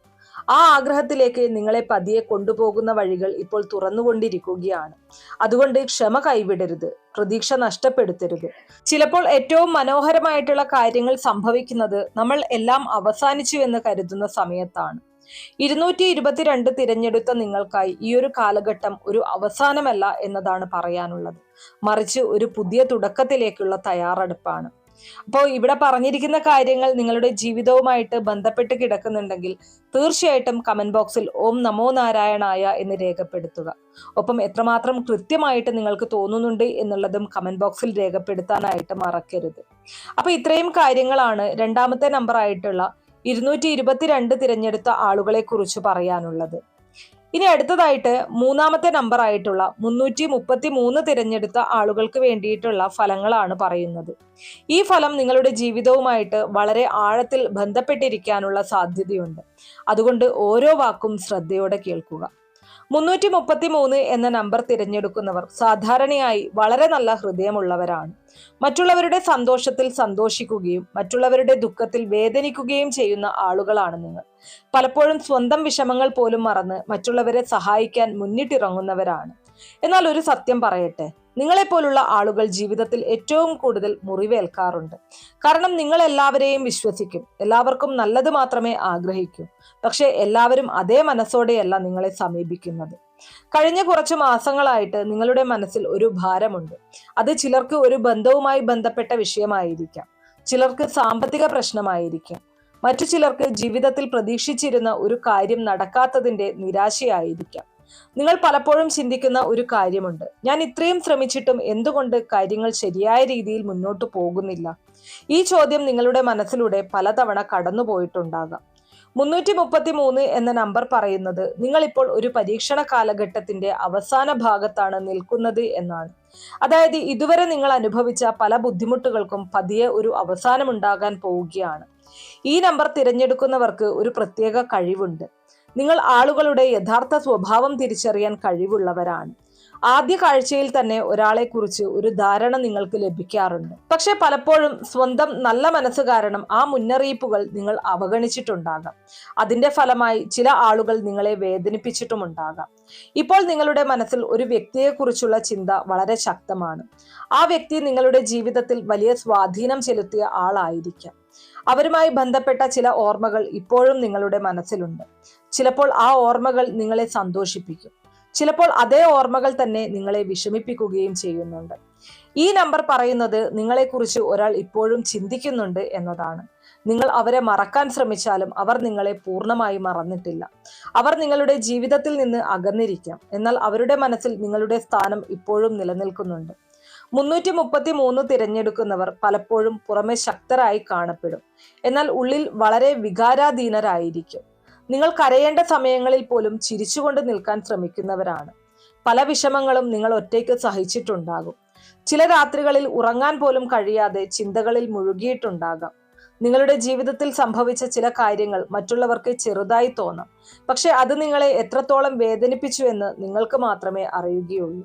ആ ആഗ്രഹത്തിലേക്ക് നിങ്ങളെ പതിയെ കൊണ്ടുപോകുന്ന വഴികൾ ഇപ്പോൾ തുറന്നുകൊണ്ടിരിക്കുകയാണ്. അതുകൊണ്ട് ക്ഷമ കൈവിടരുത്, പ്രതീക്ഷ നഷ്ടപ്പെടുത്തരുത്. ചിലപ്പോൾ ഏറ്റവും മനോഹരമായിട്ടുള്ള കാര്യങ്ങൾ സംഭവിക്കുന്നത് നമ്മൾ എല്ലാം അവസാനിച്ചു എന്ന് കരുതുന്ന സമയത്താണ്. 222 തിരഞ്ഞെടുത്ത നിങ്ങൾക്കായി ഈ ഒരു കാലഘട്ടം ഒരു അവസാനമല്ല എന്നതാണ് പറയാനുള്ളത്, മറിച്ച് ഒരു പുതിയ തുടക്കത്തിലേക്കുള്ള തയ്യാറെടുപ്പാണ്. അപ്പോൾ ഇവിടെ പറഞ്ഞിരിക്കുന്ന കാര്യങ്ങൾ നിങ്ങളുടെ ജീവിതവുമായിട്ട് ബന്ധപ്പെട്ട് കിടക്കുന്നുണ്ടെങ്കിൽ തീർച്ചയായിട്ടും കമന്റ് ബോക്സിൽ ഓം നമോ നാരായണായ എന്ന് രേഖപ്പെടുത്തുക. ഒപ്പം എത്രമാത്രം കൃത്യമായിട്ട് നിങ്ങൾക്ക് തോന്നുന്നുണ്ട് എന്നുള്ളതും കമന്റ് ബോക്സിൽ രേഖപ്പെടുത്താനായിട്ട് മറക്കരുത്. അപ്പൊ ഇത്രയും കാര്യങ്ങളാണ് രണ്ടാമത്തെ നമ്പർ ആയിട്ടുള്ള 222 തിരഞ്ഞെടുത്ത ആളുകളെ കുറിച്ച് പറയാനുള്ളത്. ഇനി അടുത്തതായിട്ട് മൂന്നാമത്തെ നമ്പർ ആയിട്ടുള്ള 333 തിരഞ്ഞെടുത്ത ആളുകൾക്ക് വേണ്ടിയിട്ടുള്ള ഫലങ്ങളാണ് പറയുന്നത്. ഈ ഫലം നിങ്ങളുടെ ജീവിതവുമായിട്ട് വളരെ ആഴത്തിൽ ബന്ധപ്പെട്ടിരിക്കാനുള്ള സാധ്യതയുണ്ട്. അതുകൊണ്ട് ഓരോ വാക്കും ശ്രദ്ധയോടെ കേൾക്കുക. 333 എന്ന നമ്പർ തിരഞ്ഞെടുക്കുന്നവർ സാധാരണയായി വളരെ നല്ല ഹൃദയമുള്ളവരാണ്. മറ്റുള്ളവരുടെ സന്തോഷത്തിൽ സന്തോഷിക്കുകയും മറ്റുള്ളവരുടെ ദുഃഖത്തിൽ വേദനിക്കുകയും ചെയ്യുന്ന ആളുകളാണ് നിങ്ങൾ. പലപ്പോഴും സ്വന്തം വിഷമങ്ങൾ പോലും മറന്ന് മറ്റുള്ളവരെ സഹായിക്കാൻ മുന്നിട്ടിറങ്ങുന്നവരാണ്. എന്നാൽ ഒരു സത്യം പറയട്ടെ, നിങ്ങളെപ്പോലുള്ള ആളുകൾ ജീവിതത്തിൽ ഏറ്റവും കൂടുതൽ മുറിവേൽക്കാറുണ്ട്. കാരണം നിങ്ങൾ എല്ലാവരെയും വിശ്വസിക്കും, എല്ലാവർക്കും നല്ലത് മാത്രമേ ആഗ്രഹിക്കൂ. പക്ഷെ എല്ലാവരും അതേ മനസ്സോടെയല്ല നിങ്ങളെ സമീപിക്കുന്നത്. കഴിഞ്ഞ കുറച്ചു മാസങ്ങളായിട്ട് നിങ്ങളുടെ മനസ്സിൽ ഒരു ഭാരമുണ്ട്. അത് ചിലർക്ക് ഒരു ബന്ധവുമായി ബന്ധപ്പെട്ട വിഷയമായിരിക്കാം, ചിലർക്ക് സാമ്പത്തിക പ്രശ്നമായിരിക്കാം, മറ്റു ചിലർക്ക് ജീവിതത്തിൽ പ്രതീക്ഷിച്ചിരുന്ന ഒരു കാര്യം നടക്കാത്തതിന്റെ നിരാശയായിരിക്കാം. നിങ്ങൾ പലപ്പോഴും ചിന്തിക്കുന്ന ഒരു കാര്യമുണ്ട്: ഞാൻ ഇത്രയും ശ്രമിച്ചിട്ടും എന്തുകൊണ്ട് കാര്യങ്ങൾ ശരിയായ രീതിയിൽ മുന്നോട്ട് പോകുന്നില്ല? ഈ ചോദ്യം നിങ്ങളുടെ മനസ്സിലൂടെ പലതവണ കടന്നുപോയിട്ടുണ്ടാകാം. 333 എന്ന നമ്പർ പറയുന്നത് നിങ്ങൾ ഇപ്പോൾ ഒരു പരീക്ഷണ കാലഘട്ടത്തിന്റെ അവസാന ഭാഗത്താണ് നിൽക്കുന്നത് എന്നാണ്. അതായത് ഇതുവരെ നിങ്ങൾ അനുഭവിച്ച പല ബുദ്ധിമുട്ടുകൾക്കും പതിയെ ഒരു അവസാനമുണ്ടാകാൻ പോവുകയാണ്. ഈ നമ്പർ തിരഞ്ഞെടുക്കുന്നവർക്ക് ഒരു പ്രത്യേക കഴിവുണ്ട്. നിങ്ങൾ ആളുകളുടെ യഥാർത്ഥ സ്വഭാവം തിരിച്ചറിയാൻ കഴിവുള്ളവരാണ്. ആദ്യ കാഴ്ചയിൽ തന്നെ ഒരാളെ കുറിച്ച് ഒരു ധാരണ നിങ്ങൾക്ക് ലഭിക്കാറുണ്ട്. പക്ഷെ പലപ്പോഴും സ്വന്തം നല്ല മനസ്സ് കാരണം ആ മുന്നറിയിപ്പുകൾ നിങ്ങൾ അവഗണിച്ചിട്ടുണ്ടാകാം. അതിന്റെ ഫലമായി ചില ആളുകൾ നിങ്ങളെ വേദനിപ്പിച്ചിട്ടുമുണ്ടാകാം. ഇപ്പോൾ നിങ്ങളുടെ മനസ്സിൽ ഒരു വ്യക്തിയെക്കുറിച്ചുള്ള ചിന്ത വളരെ ശക്തമാണ്. ആ വ്യക്തി നിങ്ങളുടെ ജീവിതത്തിൽ വലിയ സ്വാധീനം ചെലുത്തിയ ആളായിരിക്കാം. അവരുമായി ബന്ധപ്പെട്ട ചില ഓർമ്മകൾ ഇപ്പോഴും നിങ്ങളുടെ മനസ്സിലുണ്ട്. ചിലപ്പോൾ ആ ഓർമ്മകൾ നിങ്ങളെ സന്തോഷിപ്പിക്കും, ചിലപ്പോൾ അതേ ഓർമ്മകൾ തന്നെ നിങ്ങളെ വിഷമിപ്പിക്കുകയും ചെയ്യുന്നുണ്ട്. ഈ നമ്പർ പറയുന്നത് നിങ്ങളെക്കുറിച്ച് ഒരാൾ ഇപ്പോഴും ചിന്തിക്കുന്നുണ്ട് എന്നതാണ്. നിങ്ങൾ അവരെ മറക്കാൻ ശ്രമിച്ചാലും അവർ നിങ്ങളെ പൂർണ്ണമായി മറന്നിട്ടില്ല. അവർ നിങ്ങളുടെ ജീവിതത്തിൽ നിന്ന് അകന്നിരിക്കാം, എന്നാൽ അവരുടെ മനസ്സിൽ നിങ്ങളുടെ സ്ഥാനം ഇപ്പോഴും നിലനിൽക്കുന്നുണ്ട്. 333 തിരഞ്ഞെടുക്കുന്നവർ പലപ്പോഴും പുറമെ ശക്തരായി കാണപ്പെടും, എന്നാൽ ഉള്ളിൽ വളരെ വികാരാധീനരായിരിക്കും. നിങ്ങൾ കരയേണ്ട സമയങ്ങളിൽ പോലും ചിരിച്ചുകൊണ്ട് നിൽക്കാൻ ശ്രമിക്കുന്നവരാണ്. പല വിഷമങ്ങളും നിങ്ങൾ ഒറ്റയ്ക്ക് സഹിച്ചിട്ടുണ്ടാകും. ചില രാത്രികളിൽ ഉറങ്ങാൻ പോലും കഴിയാതെ ചിന്തകളിൽ മുഴുകിയിട്ടുണ്ടാകാം. നിങ്ങളുടെ ജീവിതത്തിൽ സംഭവിച്ച ചില കാര്യങ്ങൾ മറ്റുള്ളവർക്ക് ചെറുതായി തോന്നാം, പക്ഷെ അത് നിങ്ങളെ എത്രത്തോളം വേദനിപ്പിച്ചു എന്ന് നിങ്ങൾക്ക് മാത്രമേ അറിയുകയുള്ളൂ.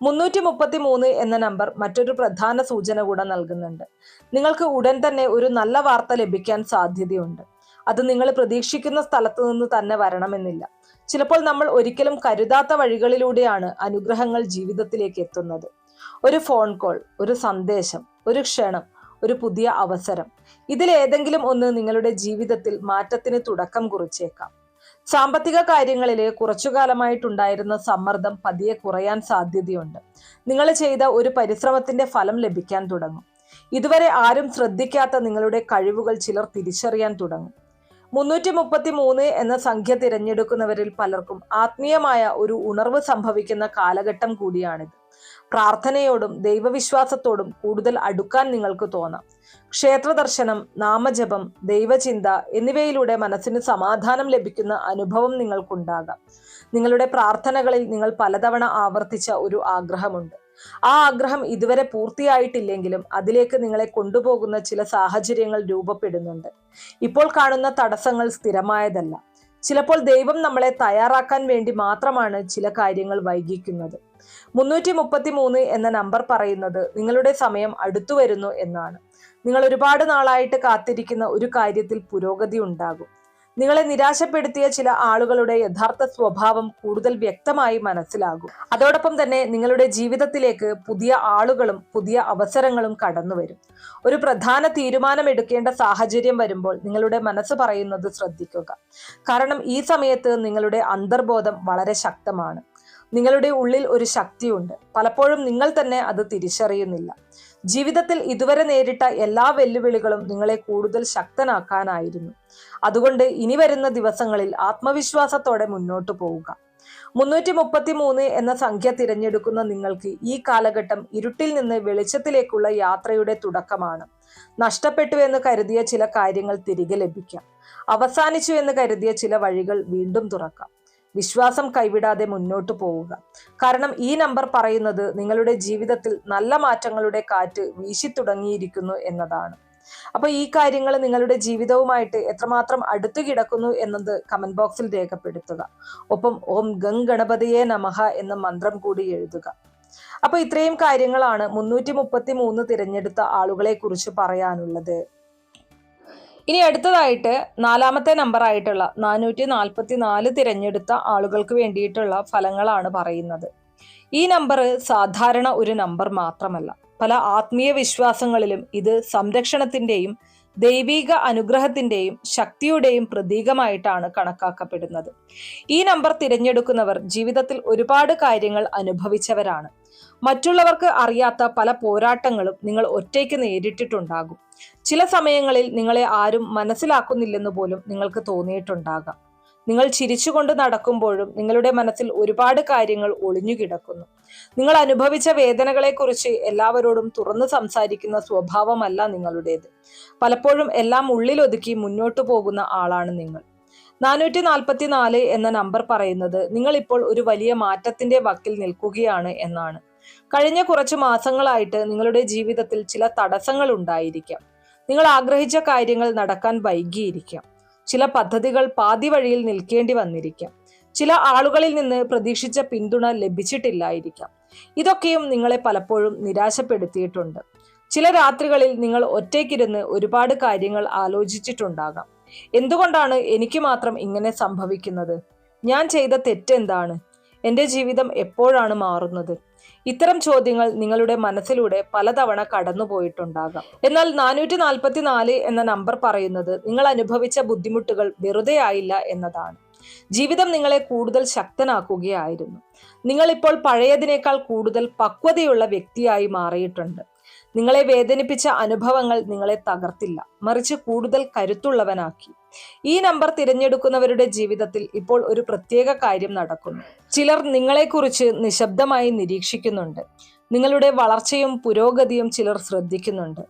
333 എന്ന നമ്പർ മറ്റൊരു പ്രധാന സൂചന കൂടെ നൽകുന്നുണ്ട്. നിങ്ങൾക്ക് ഉടൻ തന്നെ ഒരു നല്ല വാർത്ത ലഭിക്കാൻ സാധ്യതയുണ്ട്. അത് നിങ്ങൾ പ്രതീക്ഷിക്കുന്ന സ്ഥലത്ത് നിന്ന് തന്നെ വരണമെന്നില്ല. ചിലപ്പോൾ നമ്മൾ ഒരിക്കലും കരുതാത്ത വഴികളിലൂടെയാണ് അനുഗ്രഹങ്ങൾ ജീവിതത്തിലേക്ക് എത്തുന്നത്. ഒരു ഫോൺ കോൾ, ഒരു സന്ദേശം, ഒരു ക്ഷണം, ഒരു പുതിയ അവസരം, ഇതിലേതെങ്കിലും ഒന്ന് നിങ്ങളുടെ ജീവിതത്തിൽ മാറ്റത്തിന് തുടക്കം കുറിച്ചേക്കാം. സാമ്പത്തിക കാര്യങ്ങളിലെ കുറച്ചുകാലമായിട്ടുണ്ടായിരുന്ന സമ്മർദ്ദം പതിയെ കുറയാൻ സാധ്യതയുണ്ട്. നിങ്ങൾ ചെയ്ത ഒരു പരിശ്രമത്തിന്റെ ഫലം ലഭിക്കാൻ തുടങ്ങും. ഇതുവരെ ആരും ശ്രദ്ധിക്കാത്ത നിങ്ങളുടെ കഴിവുകൾ ചിലർ തിരിച്ചറിയാൻ തുടങ്ങും. 333 എന്ന സംഖ്യ തിരഞ്ഞെടുക്കുന്നവരിൽ പലർക്കും ആത്മീയമായ ഒരു ഉണർവ് സംഭവിക്കുന്ന കാലഘട്ടം കൂടിയാണിത്. പ്രാർത്ഥനയോടും ദൈവവിശ്വാസത്തോടും കൂടുതൽ അടുക്കാൻ നിങ്ങൾക്ക് തോന്നാം. ക്ഷേത്രദർശനം, നാമജപം, ദൈവചിന്ത എന്നിവയിലൂടെ മനസ്സിന് സമാധാനം ലഭിക്കുന്ന അനുഭവം നിങ്ങൾക്കുണ്ടാകാം. നിങ്ങളുടെ പ്രാർത്ഥനകളിൽ നിങ്ങൾ പലതവണ ആവർത്തിച്ച ഒരു ആഗ്രഹമുണ്ട്. ആ ആഗ്രഹം ഇതുവരെ പൂർത്തിയായിട്ടില്ലെങ്കിലും അതിലേക്ക് നിങ്ങളെ കൊണ്ടുപോകുന്ന ചില സാഹചര്യങ്ങൾ രൂപപ്പെടുന്നുണ്ട്. ഇപ്പോൾ കാണുന്ന തടസ്സങ്ങൾ സ്ഥിരമായതല്ല. ചിലപ്പോൾ ദൈവം നമ്മളെ തയ്യാറാക്കാൻ വേണ്ടി മാത്രമാണ് ചില കാര്യങ്ങൾ വൈകിക്കുന്നത്. 333 എന്ന നമ്പർ പറയുന്നത് നിങ്ങളുടെ സമയം അടുത്തു വരുന്നു എന്നാണ്. നിങ്ങൾ ഒരുപാട് നാളായിട്ട് കാത്തിരിക്കുന്ന ഒരു കാര്യത്തിൽ പുരോഗതി ഉണ്ടാകും. നിങ്ങളെ നിരാശപ്പെടുത്തിയ ചില ആളുകളുടെ യഥാർത്ഥ സ്വഭാവം കൂടുതൽ വ്യക്തമായി മനസ്സിലാകും. അതോടൊപ്പം തന്നെ നിങ്ങളുടെ ജീവിതത്തിലേക്ക് പുതിയ ആളുകളും പുതിയ അവസരങ്ങളും കടന്നു വരും. ഒരു പ്രധാന തീരുമാനം എടുക്കേണ്ട സാഹചര്യം വരുമ്പോൾ നിങ്ങളുടെ മനസ്സ് പറയുന്നത് ശ്രദ്ധിക്കുക. കാരണം ഈ സമയത്ത് നിങ്ങളുടെ അന്തർബോധം വളരെ ശക്തമാണ്. നിങ്ങളുടെ ഉള്ളിൽ ഒരു ശക്തിയുണ്ട്. പലപ്പോഴും നിങ്ങൾ തന്നെ അത് തിരിച്ചറിയുന്നില്ല. ജീവിതത്തിൽ ഇതുവരെ നേരിട്ട എല്ലാ വെല്ലുവിളികളും നിങ്ങളെ കൂടുതൽ ശക്തനാക്കാനായിരുന്നു. അതുകൊണ്ട് ഇനി വരുന്ന ദിവസങ്ങളിൽ ആത്മവിശ്വാസത്തോടെ മുന്നോട്ട് പോവുക. 333 എന്ന സംഖ്യ തിരഞ്ഞെടുക്കുന്ന നിങ്ങൾക്ക് ഈ കാലഘട്ടം ഇരുട്ടിൽ നിന്ന് വെളിച്ചത്തിലേക്കുള്ള യാത്രയുടെ തുടക്കമാണ്. നഷ്ടപ്പെട്ടു എന്ന് കരുതിയ ചില കാര്യങ്ങൾ തിരികെ ലഭിക്കാം. അവസാനിച്ചു എന്ന് കരുതിയ ചില വഴികൾ വീണ്ടും തുറക്കാം. വിശ്വാസം കൈവിടാതെ മുന്നോട്ട് പോവുക. കാരണം ഈ നമ്പർ പറയുന്നത് നിങ്ങളുടെ ജീവിതത്തിൽ നല്ല മാറ്റങ്ങളുടെ കാറ്റ് വീശി തുടങ്ങിയിരിക്കുന്നു എന്നതാണ്. അപ്പൊ ഈ കാര്യങ്ങൾ നിങ്ങളുടെ ജീവിതവുമായിട്ട് എത്രമാത്രം അടുത്തു കിടക്കുന്നു എന്നത് കമന്റ് ബോക്സിൽ രേഖപ്പെടുത്തുക. ഒപ്പം ഓം ഗംഗ് ഗണപതിയെ നമഃ എന്ന മന്ത്രം കൂടി എഴുതുക. അപ്പൊ ഇത്രയും കാര്യങ്ങളാണ് 333 തിരഞ്ഞെടുത്ത ആളുകളെ കുറിച്ച് പറയാനുള്ളത്. ഇനി അടുത്തതായിട്ട് 4ാമത്തെ നമ്പർ ആയിട്ടുള്ള 444 തിരഞ്ഞെടുത്ത ആളുകൾക്ക് വേണ്ടിയിട്ടുള്ള ഫലങ്ങളാണ് പറയുന്നത്. ഈ നമ്പർ സാധാരണ ഒരു നമ്പർ മാത്രമല്ല. പല ആത്മീയ വിശ്വാസങ്ങളിലും ഇത് സംരക്ഷണത്തിന്റെയും ദൈവിക അനുഗ്രഹത്തിന്റെയും ശക്തിയുടെയും പ്രതീകമായിട്ടാണ് കണക്കാക്കപ്പെടുന്നത്. ഈ നമ്പർ തിരഞ്ഞെടുക്കുന്നവർ ജീവിതത്തിൽ ഒരുപാട് കാര്യങ്ങൾ അനുഭവിച്ചവരാണ്. മറ്റുള്ളവർക്ക് അറിയാത്ത പല പോരാട്ടങ്ങളും നിങ്ങൾ ഒറ്റയ്ക്ക് നേരിട്ടിട്ടുണ്ടാകും. ചില സമയങ്ങളിൽ നിങ്ങളെ ആരും മനസ്സിലാക്കുന്നില്ലെന്ന് പോലും നിങ്ങൾക്ക് തോന്നിയിട്ടുണ്ടാകാം. നിങ്ങൾ ചിരിച്ചുകൊണ്ട് നടക്കുമ്പോഴും നിങ്ങളുടെ മനസ്സിൽ ഒരുപാട് കാര്യങ്ങൾ ഒളിഞ്ഞു കിടക്കുന്നു. നിങ്ങൾ അനുഭവിച്ച വേദനകളെക്കുറിച്ച് എല്ലാവരോടും തുറന്നു സംസാരിക്കുന്ന സ്വഭാവമല്ല നിങ്ങളുടേത്. പലപ്പോഴും എല്ലാം ഉള്ളിലൊതുക്കി മുന്നോട്ടു പോകുന്ന ആളാണ് നിങ്ങൾ. 444 എന്ന നമ്പർ പറയുന്നത് നിങ്ങൾ ഇപ്പോൾ ഒരു വലിയ മാറ്റത്തിന്റെ വക്കിൽ നിൽക്കുകയാണ് എന്നാണ്. കഴിഞ്ഞ കുറച്ചു മാസങ്ങളായിട്ട് നിങ്ങളുടെ ജീവിതത്തിൽ ചില തടസ്സങ്ങൾ ഉണ്ടായിരിക്കാം. നിങ്ങൾ ആഗ്രഹിച്ച കാര്യങ്ങൾ നടക്കാൻ വൈകിയിരിക്കാം. ചില പദ്ധതികൾ പാതി വഴിയിൽ നിൽക്കേണ്ടി വന്നിരിക്കാം. ചില ആളുകളിൽ നിന്ന് പ്രതീക്ഷിച്ച പിന്തുണ ലഭിച്ചിട്ടില്ലായിരിക്കാം. ഇതൊക്കെയും നിങ്ങളെ പലപ്പോഴും നിരാശപ്പെടുത്തിയിട്ടുണ്ട്. ചില രാത്രികളിൽ നിങ്ങൾ ഒറ്റയ്ക്കിരുന്ന് ഒരുപാട് കാര്യങ്ങൾ ആലോചിച്ചിട്ടുണ്ടാകാം. എന്തുകൊണ്ടാണ് എനിക്ക് മാത്രം ഇങ്ങനെ സംഭവിക്കുന്നത്? ഞാൻ ചെയ്ത തെറ്റെന്താണ്? എൻ്റെ ജീവിതം എപ്പോഴാണ് മാറുന്നത്? ഇത്തരം ചോദ്യങ്ങൾ നിങ്ങളുടെ മനസ്സിലൂടെ പലതവണ കടന്നുപോയിട്ടുണ്ടാകാം. എന്നാൽ 444 എന്ന നമ്പർ പറയുന്നത് നിങ്ങൾ അനുഭവിച്ച ബുദ്ധിമുട്ടുകൾ വെറുതെ ആയില്ല എന്നതാണ്. ജീവിതം നിങ്ങളെ കൂടുതൽ ശക്തനാക്കുകയായിരുന്നു. നിങ്ങളിപ്പോൾ പഴയതിനേക്കാൾ കൂടുതൽ പക്വതയുള്ള വ്യക്തിയായി മാറിയിട്ടുണ്ട്. നിങ്ങളെ വേദനിപ്പിച്ച അനുഭവങ്ങൾ നിങ്ങളെ തകർത്തില്ല, മറിച്ച് കൂടുതൽ കരുത്തുള്ളവനാക്കി. ഈ നമ്പർ തിരഞ്ഞെടുക്കുന്നവരുടെ ജീവിതത്തിൽ ഇപ്പോൾ ഒരു പ്രത്യേക കാര്യം നടക്കുന്നു. ചിലർ നിങ്ങളെക്കുറിച്ച് നിശബ്ദമായി നിരീക്ഷിക്കുന്നുണ്ട്. നിങ്ങളുടെ വളർച്ചയും പുരോഗതിയും ചിലർ ശ്രദ്ധിക്കുന്നുണ്ട്.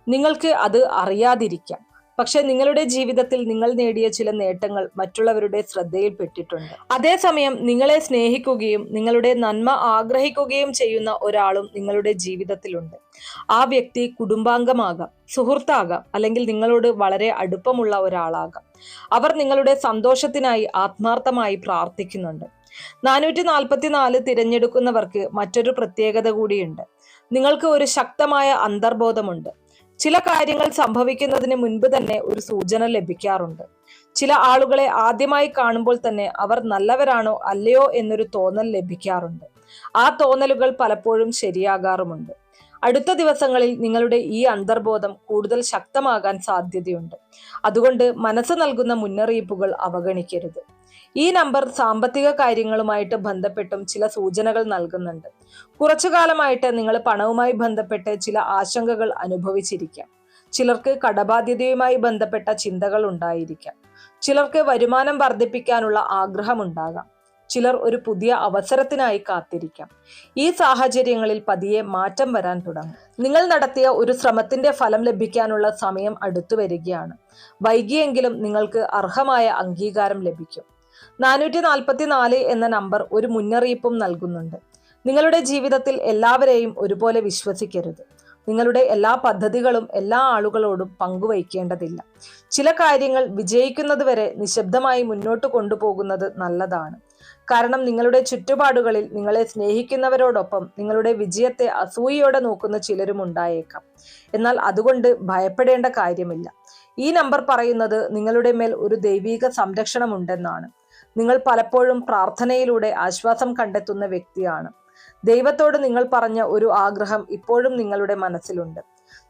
നിങ്ങൾക്ക് അത് അറിയാതിരിക്കാം. പക്ഷെ നിങ്ങളുടെ ജീവിതത്തിൽ നിങ്ങൾ നേടിയ ചില നേട്ടങ്ങൾ മറ്റുള്ളവരുടെ ശ്രദ്ധയിൽപ്പെട്ടിട്ടുണ്ട്. അതേസമയം നിങ്ങളെ സ്നേഹിക്കുകയും നിങ്ങളുടെ നന്മ ആഗ്രഹിക്കുകയും ചെയ്യുന്ന ഒരാളും നിങ്ങളുടെ ജീവിതത്തിലുണ്ട്. ആ വ്യക്തി കുടുംബാംഗമാകാം, സുഹൃത്താകാം, അല്ലെങ്കിൽ നിങ്ങളോട് വളരെ അടുപ്പമുള്ള ഒരാളാകാം. അവർ നിങ്ങളുടെ സന്തോഷത്തിനായി ആത്മാർത്ഥമായി പ്രാർത്ഥിക്കുന്നുണ്ട്. 444 തിരഞ്ഞെടുക്കുന്നവർക്ക് മറ്റൊരു പ്രത്യേകത കൂടിയുണ്ട്. നിങ്ങൾക്ക് ഒരു ശക്തമായ അന്തർബോധമുണ്ട്. ചില കാര്യങ്ങൾ സംഭവിക്കുന്നതിന് മുൻപ് തന്നെ ഒരു സൂചന ലഭിക്കാറുണ്ട്. ചില ആളുകളെ ആദ്യമായി കാണുമ്പോൾ തന്നെ അവർ നല്ലവരാണോ അല്ലയോ എന്നൊരു തോന്നൽ ലഭിക്കാറുണ്ട്. ആ തോന്നലുകൾ പലപ്പോഴും ശരിയാകാറുമുണ്ട്. അടുത്ത ദിവസങ്ങളിൽ നിങ്ങളുടെ ഈ അന്തർബോധം കൂടുതൽ ശക്തമാകാൻ സാധ്യതയുണ്ട്. അതുകൊണ്ട് മനസ്സ് നൽകുന്ന മുന്നറിയിപ്പുകൾ അവഗണിക്കരുത്. ഈ നമ്പർ സാമ്പത്തിക കാര്യങ്ങളുമായിട്ട് ബന്ധപ്പെട്ടും ചില സൂചനകൾ നൽകുന്നുണ്ട്. കുറച്ചു കാലമായിട്ട് നിങ്ങൾ പണവുമായി ബന്ധപ്പെട്ട് ചില ആശങ്കകൾ അനുഭവിച്ചിരിക്കാം. ചിലർക്ക് കടബാധ്യതയുമായി ബന്ധപ്പെട്ട ചിന്തകൾ ഉണ്ടായിരിക്കാം. ചിലർക്ക് വരുമാനം വർദ്ധിപ്പിക്കാനുള്ള ആഗ്രഹമുണ്ടാകാം. ചിലർ ഒരു പുതിയ അവസരത്തിനായി കാത്തിരിക്കാം. ഈ സാഹചര്യങ്ങളിൽ പതിയെ മാറ്റം വരാൻ തുടങ്ങും. നിങ്ങൾ നടത്തിയ ഒരു ശ്രമത്തിന്റെ ഫലം ലഭിക്കാനുള്ള സമയം അടുത്തു വരികയാണ്. വൈകിയെങ്കിലും നിങ്ങൾക്ക് അർഹമായ അംഗീകാരം ലഭിക്കും. 444 എന്ന നമ്പർ ഒരു മുന്നറിയിപ്പും നൽകുന്നുണ്ട്. നിങ്ങളുടെ ജീവിതത്തിൽ എല്ലാവരെയും ഒരുപോലെ വിശ്വസിക്കരുത്. നിങ്ങളുടെ എല്ലാ പദ്ധതികളും എല്ലാ ആളുകളോടും പങ്കുവയ്ക്കേണ്ടതില്ല. ചില കാര്യങ്ങൾ വിജയിക്കുന്നതുവരെ നിശബ്ദമായി മുന്നോട്ട് കൊണ്ടുപോകുന്നത് നല്ലതാണ്. കാരണം നിങ്ങളുടെ ചുറ്റുപാടുകളിൽ നിങ്ങളെ സ്നേഹിക്കുന്നവരോടൊപ്പം നിങ്ങളുടെ വിജയത്തെ അസൂയയോടെ നോക്കുന്ന ചിലരും ഉണ്ടായേക്കാം. എന്നാൽ അതുകൊണ്ട് ഭയപ്പെടേണ്ട കാര്യമില്ല. ഈ നമ്പർ പറയുന്നത് നിങ്ങളുടെ മേൽ ഒരു ദൈവിക സംരക്ഷണമുണ്ടെന്നാണ്. നിങ്ങൾ പലപ്പോഴും പ്രാർത്ഥനയിലൂടെ ആശ്വാസം കണ്ടെത്തുന്ന വ്യക്തിയാണ്. ദൈവത്തോട് നിങ്ങൾ പറഞ്ഞ ഒരു ആഗ്രഹം ഇപ്പോഴും നിങ്ങളുടെ മനസ്സിലുണ്ട്.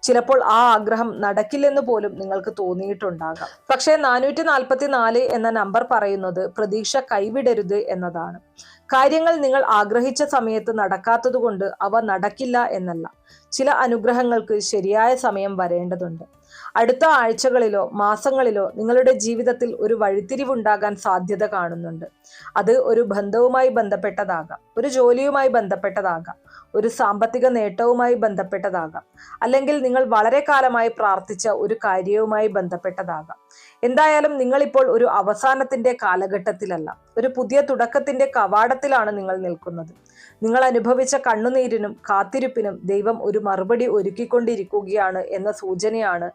ചിലപ്പോൾ ആ ആഗ്രഹം നടക്കില്ലെന്ന് പോലും നിങ്ങൾക്ക് തോന്നിയിട്ടുണ്ടാകാം. പക്ഷേ 444 എന്ന നമ്പർ പറയുന്നത് പ്രതീക്ഷ കൈവിടരുത് എന്നതാണ്. കാര്യങ്ങൾ നിങ്ങൾ ആഗ്രഹിച്ച സമയത്ത് നടക്കാത്തതുകൊണ്ട് അവ നടക്കില്ല എന്നല്ല. ചില അനുഗ്രഹങ്ങൾക്ക് ശരിയായ സമയം വരേണ്ടതുണ്ട്. അടുത്ത ആഴ്ചകളിലോ മാസങ്ങളിലോ നിങ്ങളുടെ ജീവിതത്തിൽ ഒരു വഴിത്തിരിവുണ്ടാകാൻ സാധ്യത കാണുന്നുണ്ട്. അത് ഒരു ബന്ധവുമായി ബന്ധപ്പെട്ടതാകാം, ഒരു ജോലിയുമായി ബന്ധപ്പെട്ടതാകാം, ഒരു സാമ്പത്തിക നേട്ടവുമായി ബന്ധപ്പെട്ടതാകാം, അല്ലെങ്കിൽ നിങ്ങൾ വളരെ കാലമായി പ്രാർത്ഥിച്ച ഒരു കാര്യവുമായി ബന്ധപ്പെട്ടതാകാം. എന്തായാലും നിങ്ങളിപ്പോൾ ഒരു അവസാനത്തിന്റെ കാലഘട്ടത്തിലല്ല, ഒരു പുതിയ തുടക്കത്തിന്റെ കവാടത്തിലാണ് നിങ്ങൾ നിൽക്കുന്നത്. നിങ്ങൾ അനുഭവിച്ച കണ്ണുനീരിനും കാത്തിരിപ്പിനും ദൈവം ഒരു മറുപടി ഒരുക്കിക്കൊണ്ടിരിക്കുകയാണ് എന്ന സൂചനയാണ്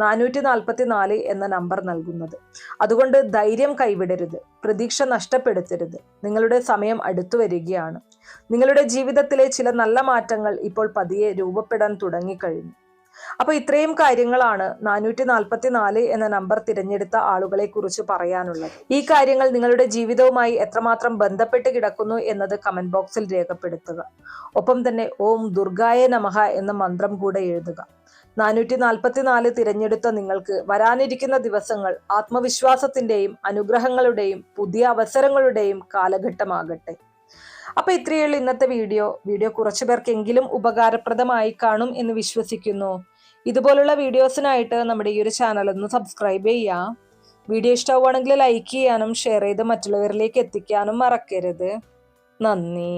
444 എന്ന നമ്പർ നൽകുന്നത്. അതുകൊണ്ട് ധൈര്യം കൈവിടരുത്, പ്രതീക്ഷ നഷ്ടപ്പെടുത്തരുത്. നിങ്ങളുടെ സമയം അടുത്തു വരികയാണ്. നിങ്ങളുടെ ജീവിതത്തിലെ ചില നല്ല മാറ്റങ്ങൾ ഇപ്പോൾ പതിയെ രൂപപ്പെടാൻ തുടങ്ങിക്കഴിഞ്ഞു. അപ്പൊ ഇത്രയും കാര്യങ്ങളാണ് 444 എന്ന നമ്പർ തിരഞ്ഞെടുത്ത ആളുകളെ കുറിച്ച് പറയാനുള്ളത്. ഈ കാര്യങ്ങൾ നിങ്ങളുടെ ജീവിതവുമായി എത്രമാത്രം ബന്ധപ്പെട്ട് കിടക്കുന്നു എന്നത് കമന്റ് ബോക്സിൽ രേഖപ്പെടുത്തുക. ഒപ്പം തന്നെ ഓം ദുർഗായ നമഃ എന്ന മന്ത്രം കൂടെ എഴുതുക. 444 തിരഞ്ഞെടുത്ത നിങ്ങൾക്ക് വരാനിരിക്കുന്ന ദിവസങ്ങൾ ആത്മവിശ്വാസത്തിന്റെയും അനുഗ്രഹങ്ങളുടെയും പുതിയ അവസരങ്ങളുടെയും കാലഘട്ടമാകട്ടെ. അപ്പൊ ഇത്രയുള്ള ഇന്നത്തെ വീഡിയോ കുറച്ചു പേർക്കെങ്കിലും ഉപകാരപ്രദമായി കാണും എന്ന് വിശ്വസിക്കുന്നു. ഇതുപോലുള്ള വീഡിയോസിനായിട്ട് നമ്മുടെ ഈ ഒരു ചാനൽ ഒന്ന് സബ്സ്ക്രൈബ് ചെയ്യാം. വീഡിയോ ഇഷ്ടമാവുകയാണെങ്കിൽ ലൈക്ക് ചെയ്യാനും ഷെയർ ചെയ്ത് മറ്റുള്ളവരിലേക്ക് എത്തിക്കാനും മറക്കരുത്. നന്ദി.